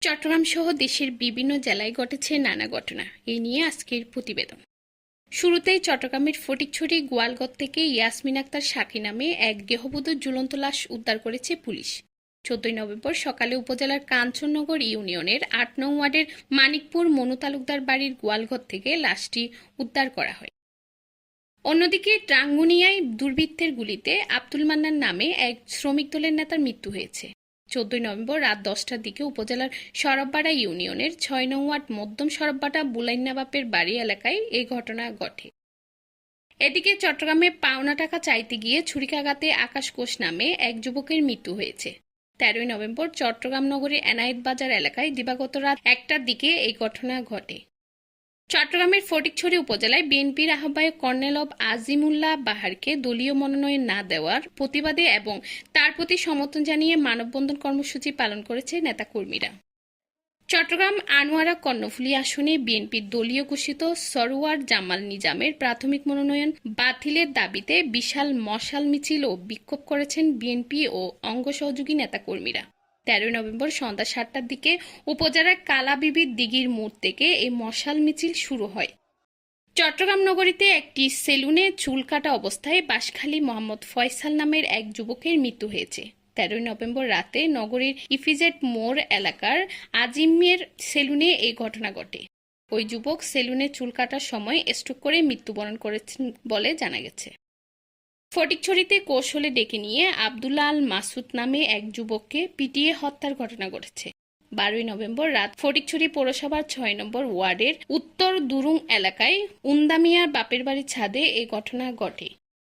চট্টগ্রাম সহ দেশের বিভিন্ন জেলায় ঘটেছে নানা ঘটনা। এই নিয়ে আজকের প্রতিবেদন। শুরুতেই চট্টগ্রামের ফটিকছড়ি গোয়ালঘর থেকে ইয়াসমিন আক্তার সাকি নামে এক গৃহবধূর ঝুলন্ত লাশ উদ্ধার করেছে পুলিশ। 14 নভেম্বর সকালে উপজেলার কাঞ্চননগর ইউনিয়নের 8 নং ওয়ার্ডের মানিকপুর মনু তালুকদার বাড়ির গোয়ালঘর থেকে লাশটি উদ্ধার করা হয়। অন্যদিকে টাঙ্গুনিয়ায় দুর্বৃত্তের গুলিতে আব্দুল মান্নান নামে এক শ্রমিক দলের নেতার মৃত্যু হয়েছে। 14 নভেম্বর রাত 10টার দিকে উপজেলার সরববাড়া ইউনিয়নের 6 নং ওয়ার্ড মধ্যম সরববাড়া বুলাইন্না বাপের বাড়ি এলাকায় এই ঘটনা ঘটে। এদিকে চট্টগ্রামে পাওনা টাকা চাইতে গিয়ে ছুরিকাঘাতে আকাশ কোষ নামে এক যুবকের মৃত্যু হয়েছে। 13 নভেম্বর চট্টগ্রাম নগরীর এনায়েত বাজার এলাকায় দিবাগত রাত 1টার দিকে এই ঘটনা ঘটে। চট্টগ্রামের ফটিকছড়ি উপজেলায় বিএনপির আহ্বায়ক কর্নেল আজিমুল্লাহ বাহারকে দলীয় মনোনয়ন না দেওয়ার প্রতিবাদে এবং তার প্রতি সমর্থন জানিয়ে মানববন্ধন কর্মসূচি পালন করেছে নেতাকর্মীরা। চট্টগ্রাম আনোয়ারা কর্ণফুলী আসনে বিএনপির দলীয় ঘোষিত সরওয়ার জামাল নিজামের প্রাথমিক মনোনয়ন বাতিলের দাবিতে বিশাল মশাল মিছিল ও বিক্ষোভ করেছেন বিএনপি ও অঙ্গ সহযোগী নেতাকর্মীরা। 13 নভেম্বর সন্ধ্যা 7টার দিকে উপজেলার কালাবিবির দিঘির মোড় থেকে এই মশাল মিছিল শুরু হয়। চট্টগ্রাম নগরীতে একটি সেলুনে চুল কাটা অবস্থায় বাঁশখালী মোহাম্মদ ফয়সাল নামের এক যুবকের মৃত্যু হয়েছে। 13 নভেম্বর রাতে নগরীর ইফিজেট মোড় এলাকার আজিমের সেলুনে এই ঘটনা ঘটে। ওই যুবক সেলুনে চুল কাটার সময় স্ট্রোক করে মৃত্যুবরণ করেছেন বলে জানা গেছে। ফটিকছড়িতে কৌশলে ডেকে নিয়ে আব্দুল্লাহ আল মাসুদ নামে এক যুবককে পিটিয়ে হত্যার ঘটনা ঘটেছে। 12 নভেম্বর রাত ফটিকছড়ি পৌরসভার 6 নম্বর ওয়ার্ডের উত্তর দুরুং এলাকায় উন্দামিয়ার বাপের বাড়ির ছাদে এই ঘটনা ঘটে।